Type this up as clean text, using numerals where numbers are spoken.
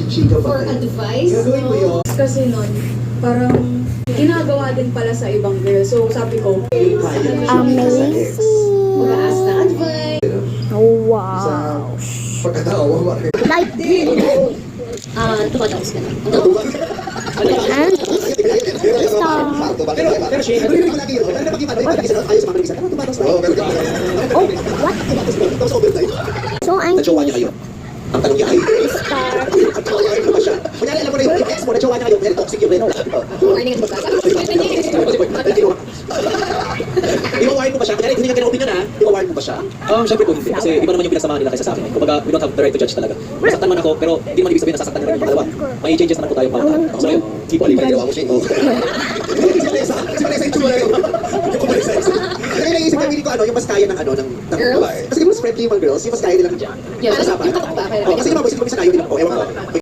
Chika For pa. advice? Gagawin mo yun. Kasi nun, parang ginagawa din pala sa ibang girl. So sabi ko, Amazing. Mag-ask na advice. Wow. Sa pagkatawa ba? Like Tumataos ka na. and star. Pero siya, ano yung lagi yun? Ano na pag-iba? Ayos mga mag-isa. Ano tumatas na? Oo, pero Oh, what? tapos overtime. So ang Na-jowa niya kayo. Ang tanong niya ay, star. na-jowa niya ba siya? Kunyari, alam mo na yung ex mo, na-jowa niya kayo. Very toxic yung rin. Warning at magkasa. I-warn mo ba siya? Kunyari, hindi niya kina-opinion ha? I-warn mo ba siya? Siyempre po hindi. Kasi iba naman yung pinagsamahan nila kaysa sa akin. Kumbaga, we don't have the right to judge talaga. Masaktan man ako, pero hindi naman ibig sabihin nasasaktan na rin yung pangalawa. May changes naman po tayo pa. So yun, keep on living. Ginawa mo siya. Si Vanessa yung tsura yun. Yung kumalisa. Kaya naisip na ko ano, yung mas kaya ng ano, ng Girls? Kasi di ba mas friendly yung mga girls, yung mas kaya nilang Yeah, usapan. yung katok ba? Kasi naman, kasi mag-isa na yun, ewan ko.